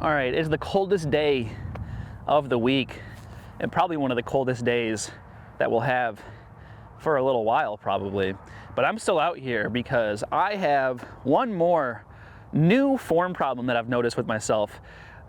All right, it's the coldest day of the week and probably one of the coldest days that we'll have for a little while probably. But I'm still out here because I have one more new form problem that I've noticed with myself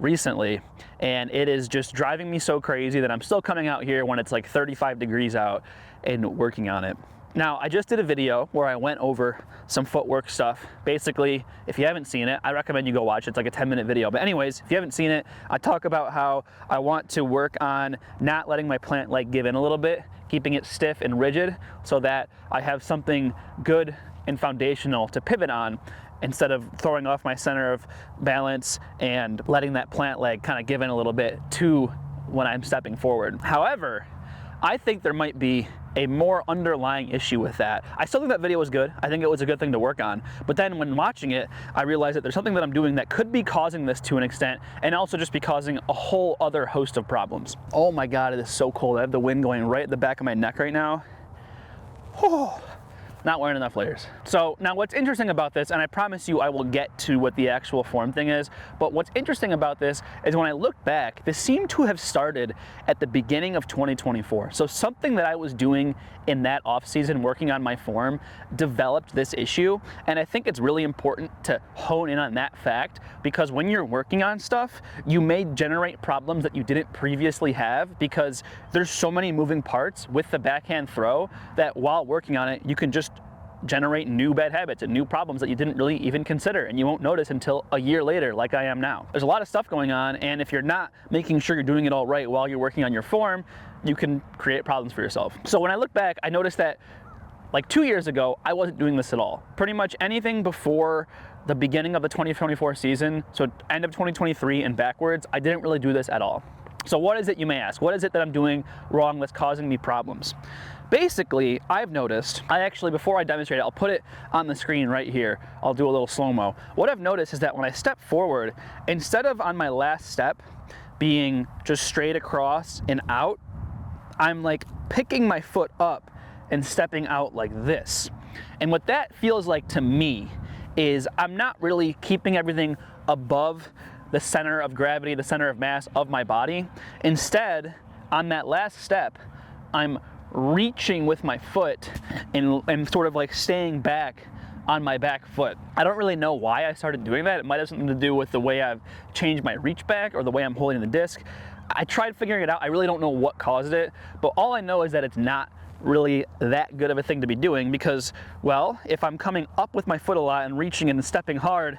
recently, and it is just driving me so crazy that I'm still coming out here when it's like 35 degrees out and working on it. Now, I just did a video where I went over some footwork stuff. Basically, if you haven't seen it, I recommend you go watch it. It's like a 10-minute video. But anyways, if you haven't seen it, I talk about how I want to work on not letting my plant leg give in a little bit, keeping it stiff and rigid so that I have something good and foundational to pivot on instead of throwing off my center of balance and letting that plant leg kind of give in a little bit to when I'm stepping forward. However, I think there might be a more underlying issue with that. I still think that video was good. I think it was a good thing to work on. But then when watching it, I realized that there's something that I'm doing that could be causing this to an extent and also just be causing a whole other host of problems. Oh my God, it is so cold. I have the wind going right at the back of my neck right now. Oh. Not wearing enough layers. So now what's interesting about this, and I promise you I will get to what the actual form thing is, but what's interesting about this is when I look back, this seemed to have started at the beginning of 2024. So something that I was doing in that off season working on my form developed this issue, and I think it's really important to hone in on that fact because when you're working on stuff, you may generate problems that you didn't previously have because there's so many moving parts with the backhand throw that while working on it, you can just generate new bad habits and new problems that you didn't really even consider, and you won't notice until a year later like I am now. There's a lot of stuff going on, and if you're not making sure you're doing it all right while you're working on your form, you can create problems for yourself. So when I look back, I noticed that like 2 years ago, I wasn't doing this at all. Pretty much anything before the beginning of the 2024 season, so end of 2023 and backwards, I didn't really do this at all. So what is it, you may ask? What is it that I'm doing wrong that's causing me problems? Basically, I've noticed, before I demonstrate it, I'll put it on the screen right here. I'll do a little slow-mo. What I've noticed is that when I step forward, instead of on my last step being just straight across and out, I'm like picking my foot up and stepping out like this. And what that feels like to me is I'm not really keeping everything above the center of gravity, the center of mass of my body. Instead, on that last step, I'm reaching with my foot and sort of like staying back on my back foot. I don't really know why I started doing that. It might have something to do with the way I've changed my reach back or the way I'm holding the disc. I tried figuring it out. I really don't know what caused it, but all I know is that it's not really that good of a thing to be doing because, well, if I'm coming up with my foot a lot and reaching and stepping hard,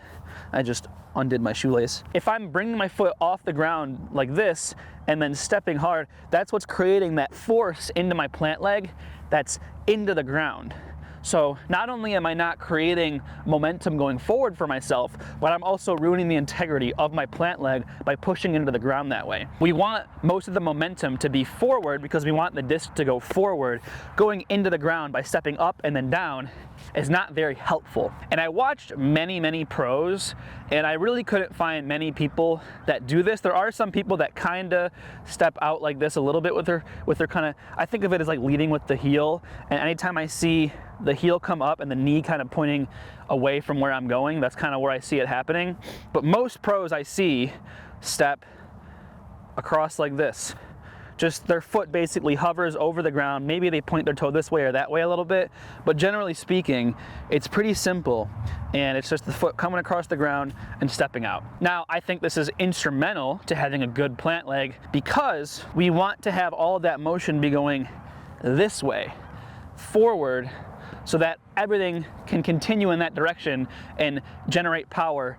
I just undid my shoelace. If I'm bringing my foot off the ground like this and then stepping hard, that's what's creating that force into my plant leg that's into the ground. So not only am I not creating momentum going forward for myself, but I'm also ruining the integrity of my plant leg by pushing into the ground that way. We want most of the momentum to be forward because we want the disc to go forward. Going into the ground by stepping up and then down is not very helpful. And I watched many pros, and I really couldn't find many people that do this. There are some people that kind of step out like this a little bit with their kind of, I think of it as like leading with the heel, and anytime I see the heel come up and the knee kind of pointing away from where I'm going, that's kind of where I see it happening. But most pros I see step across like this. Just their foot basically hovers over the ground. Maybe they point their toe this way or that way a little bit, but generally speaking, it's pretty simple, and it's just the foot coming across the ground and stepping out. Now, I think this is instrumental to having a good plant leg because we want to have all of that motion be going this way, forward, so that everything can continue in that direction and generate power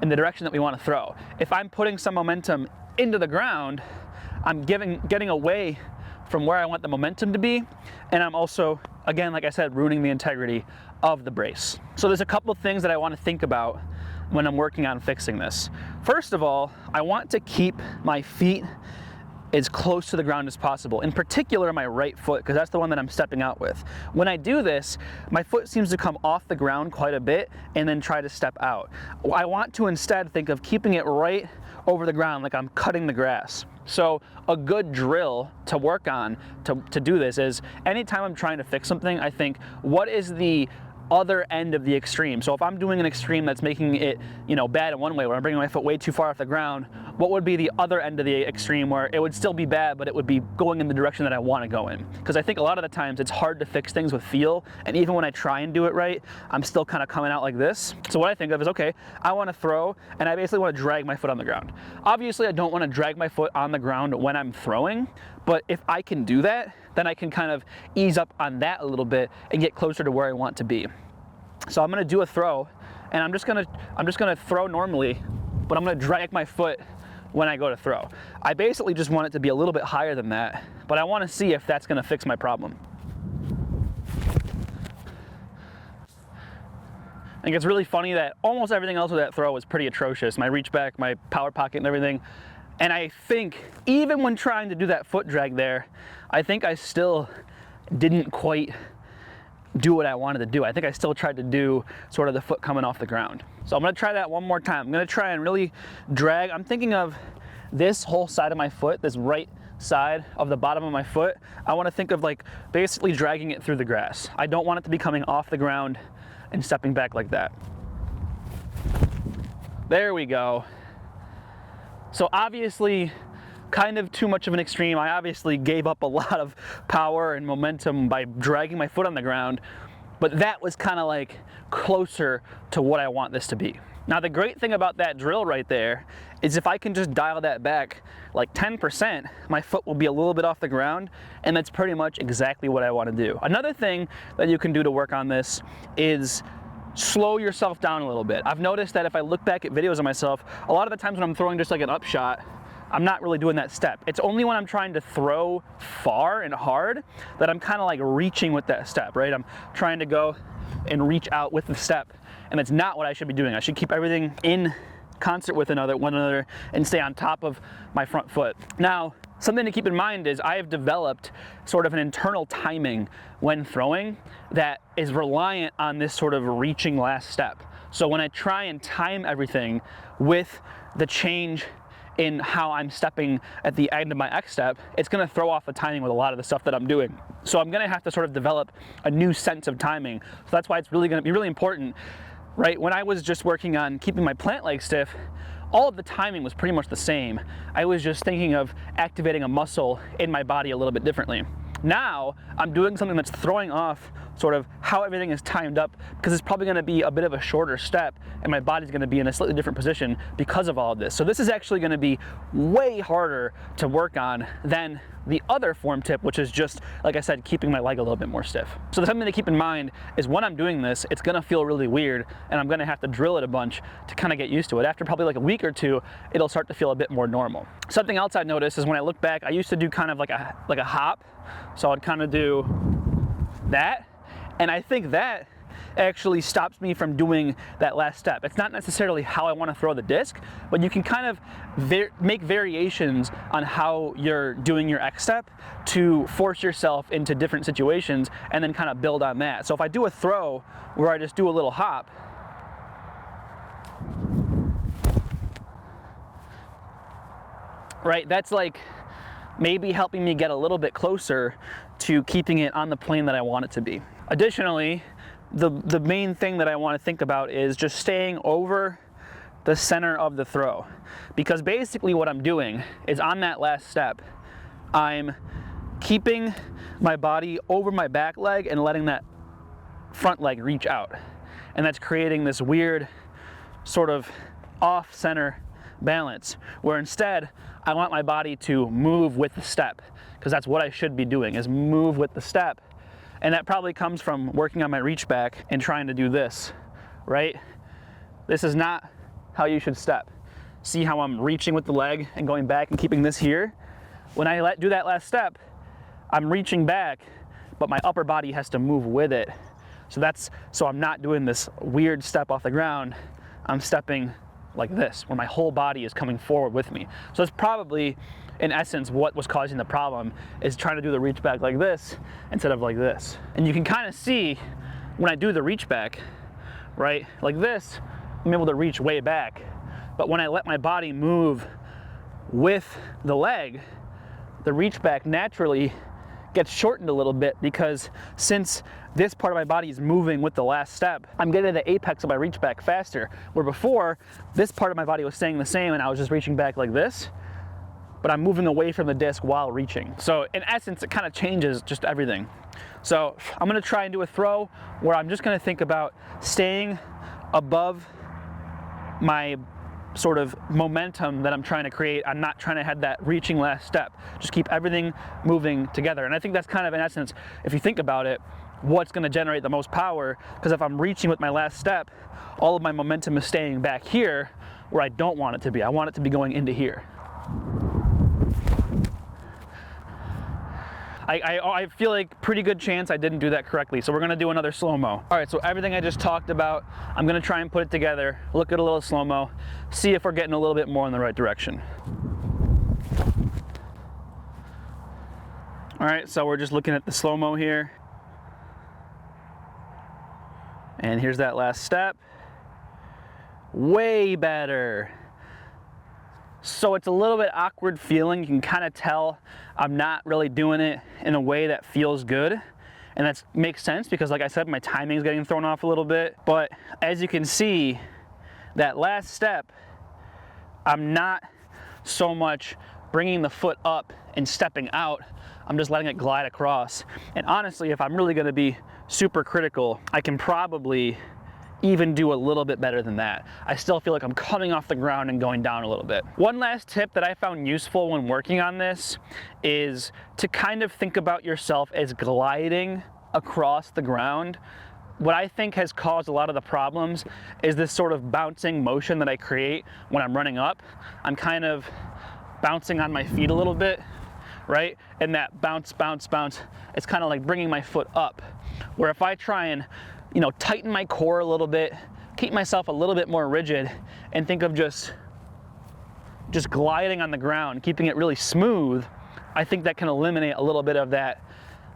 in the direction that we want to throw. If I'm putting some momentum into the ground, I'm getting away from where I want the momentum to be, and I'm also, again, like I said, ruining the integrity of the brace. So there's a couple of things that I want to think about when I'm working on fixing this. First of all, I want to keep my feet as close to the ground as possible, in particular my right foot, because that's the one that I'm stepping out with. When I do this, my foot seems to come off the ground quite a bit and then try to step out. I want to instead think of keeping it right over the ground like I'm cutting the grass. So a good drill to work on to do this is anytime I'm trying to fix something, I think, what is the other end of the extreme. So if I'm doing an extreme that's making it, bad in one way, where I'm bringing my foot way too far off the ground, what would be the other end of the extreme where it would still be bad, but it would be going in the direction that I want to go in? Because I think a lot of the times it's hard to fix things with feel, and even when I try and do it right, I'm still kind of coming out like this. So what I think of is, okay, I want to throw, and I basically want to drag my foot on the ground. Obviously, I don't want to drag my foot on the ground when I'm throwing, but if I can do that, then I can kind of ease up on that a little bit and get closer to where I want to be. So I'm going to do a throw, and I'm just going to throw normally, but I'm going to drag my foot when I go to throw. I basically just want it to be a little bit higher than that, but I want to see if that's going to fix my problem. I think it's really funny that almost everything else with that throw was pretty atrocious. My reach back, my power pocket and everything. And I think even when trying to do that foot drag there, I think I still didn't quite do what I wanted to do. I think I still tried to do sort of the foot coming off the ground. So I'm gonna try that one more time. I'm gonna try and really drag. I'm thinking of this whole side of my foot, this right side of the bottom of my foot. I wanna think of like basically dragging it through the grass. I don't want it to be coming off the ground and stepping back like that. There we go. So obviously, kind of too much of an extreme. I obviously gave up a lot of power and momentum by dragging my foot on the ground, but that was kind of like closer to what I want this to be. Now the great thing about that drill right there is if I can just dial that back like 10%, my foot will be a little bit off the ground, and that's pretty much exactly what I want to do. Another thing that you can do to work on this is slow yourself down a little bit. I've noticed that if I look back at videos of myself, a lot of the times when I'm throwing just like an upshot, I'm not really doing that step. It's only when I'm trying to throw far and hard that I'm kind of like reaching with that step, right? I'm trying to go and reach out with the step, and that's not what I should be doing. I should keep everything in concert with one another and stay on top of my front foot. Now, something to keep in mind is I have developed sort of an internal timing when throwing that is reliant on this sort of reaching last step. So when I try and time everything with the change in how I'm stepping at the end of my X step, it's gonna throw off the timing with a lot of the stuff that I'm doing. So I'm gonna have to sort of develop a new sense of timing. So that's why it's really gonna be really important, right? When I was just working on keeping my plant leg stiff, all of the timing was pretty much the same. I was just thinking of activating a muscle in my body a little bit differently. Now, I'm doing something that's throwing off sort of how everything is timed up, because it's probably gonna be a bit of a shorter step, and my body's gonna be in a slightly different position because of all of this. So this is actually gonna be way harder to work on than the other form tip, which is just, like I said, keeping my leg a little bit more stiff. So something to keep in mind is when I'm doing this, it's gonna feel really weird, and I'm gonna have to drill it a bunch to kind of get used to it. After probably like a week or two, it'll start to feel a bit more normal. Something else I noticed is when I look back, I used to do kind of like a hop. So I'd kind of do that, and I think that actually stops me from doing that last step. It's not necessarily how I want to throw the disc, but you can kind of make variations on how you're doing your X step to force yourself into different situations and then kind of build on that. So if I do a throw where I just do a little hop, right, that's like maybe helping me get a little bit closer to keeping it on the plane that I want it to be. Additionally, the main thing that I want to think about is just staying over the center of the throw, because basically what I'm doing is on that last step, I'm keeping my body over my back leg and letting that front leg reach out, and that's creating this weird sort of off-center balance, where instead I want my body to move with the step, because that's what I should be doing, is move with the step. And that probably comes from working on my reach back and trying to do this, right? This is not how you should step. See how I'm reaching with the leg and going back and keeping this here? When I do that last step, I'm reaching back, but my upper body has to move with it. So I'm not doing this weird step off the ground. I'm stepping like this, where my whole body is coming forward with me. So it's probably, in essence, what was causing the problem, is trying to do the reach back like this instead of like this. And you can kind of see when I do the reach back, right, like this, I'm able to reach way back. But when I let my body move with the leg, the reach back naturally gets shortened a little bit, because since this part of my body is moving with the last step. I'm getting to the apex of my reach back faster, where before, this part of my body was staying the same and I was just reaching back like this, but I'm moving away from the disc while reaching. So in essence, it kind of changes just everything. So I'm gonna try and do a throw where I'm just gonna think about staying above my sort of momentum that I'm trying to create. I'm not trying to have that reaching last step. Just keep everything moving together. And I think that's kind of, in essence, if you think about it, what's going to generate the most power, because if I'm reaching with my last step, all of my momentum is staying back here where I don't want it to be. I want it to be going into here. I feel like pretty good chance I didn't do that correctly, so we're gonna do another slow-mo. All right, so everything I just talked about, I'm gonna try and put it together, look at a little slow-mo, see if we're getting a little bit more in the right direction. All right, so we're just looking at the slow-mo here. And here's that last step. Way better. So it's a little bit awkward feeling. You can kind of tell I'm not really doing it in a way that feels good. And that makes sense because, like I said, my timing is getting thrown off a little bit. But as you can see, that last step, I'm not so much bringing the foot up and stepping out. I'm just letting it glide across. And honestly, if I'm really going to be super critical, I can probably even do a little bit better than that. I still feel like I'm coming off the ground and going down a little bit. One last tip that I found useful when working on this is to kind of think about yourself as gliding across the ground. What I think has caused a lot of the problems is this sort of bouncing motion that I create when I'm running up. I'm kind of bouncing on my feet a little bit, right? And that bounce, bounce, bounce, it's kind of like bringing my foot up. Where if I try and, you know, tighten my core a little bit, keep myself a little bit more rigid, and think of just gliding on the ground, keeping it really smooth, I think that can eliminate a little bit of that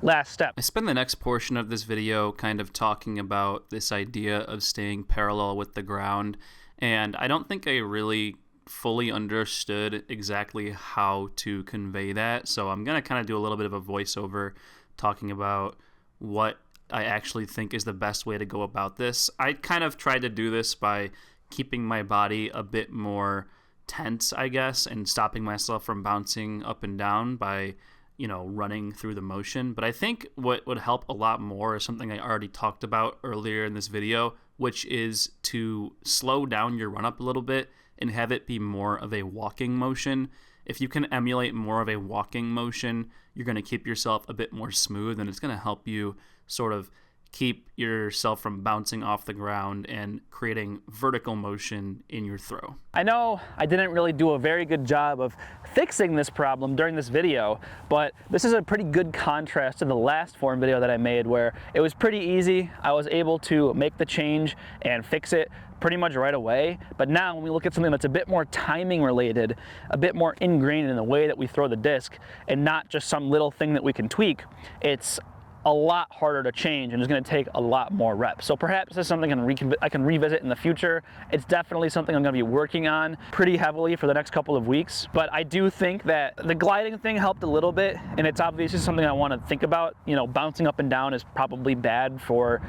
last step. I spend the next portion of this video kind of talking about this idea of staying parallel with the ground, and I don't think I really fully understood exactly how to convey that, so I'm going to kind of do a little bit of a voiceover talking about what I actually think is the best way to go about this. I kind of tried to do this by keeping my body a bit more tense, I guess, and stopping myself from bouncing up and down by, you know, running through the motion. But I think what would help a lot more is something I already talked about earlier in this video, which is to slow down your run up a little bit and have it be more of a walking motion. If you can emulate more of a walking motion, you're going to keep yourself a bit more smooth, and it's going to help you sort of keep yourself from bouncing off the ground and creating vertical motion in your throw. I know I didn't really do a very good job of fixing this problem during this video, but this is a pretty good contrast to the last form video that I made where it was pretty easy. I was able to make the change and fix it pretty much right away. But now when we look at something that's a bit more timing related, a bit more ingrained in the way that we throw the disc and not just some little thing that we can tweak, it's a lot harder to change and it's going to take a lot more reps. So perhaps this is something I can revisit in the future. It's definitely something I'm going to be working on pretty heavily for the next couple of weeks. But I do think that the gliding thing helped a little bit, and it's obviously something I want to think about. You know, bouncing up and down is probably bad for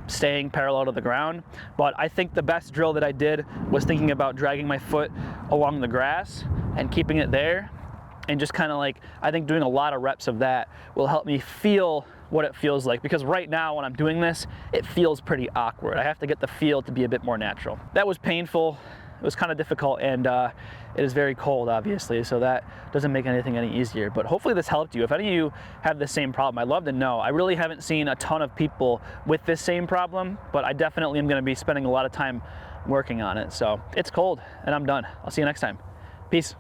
staying parallel to the ground, but I think the best drill that I did was thinking about dragging my foot along the grass and keeping it there, and just kind of like, I think doing a lot of reps of that will help me feel what it feels like, because right now when I'm doing this, it feels pretty awkward. I have to get the feel to be a bit more natural. That was painful. It was kind of difficult, and it is very cold, obviously, so that doesn't make anything any easier. But hopefully this helped you. If any of you have the same problem, I'd love to know. I really haven't seen a ton of people with this same problem, but I definitely am going to be spending a lot of time working on it. So it's cold, and I'm done. I'll see you next time. Peace.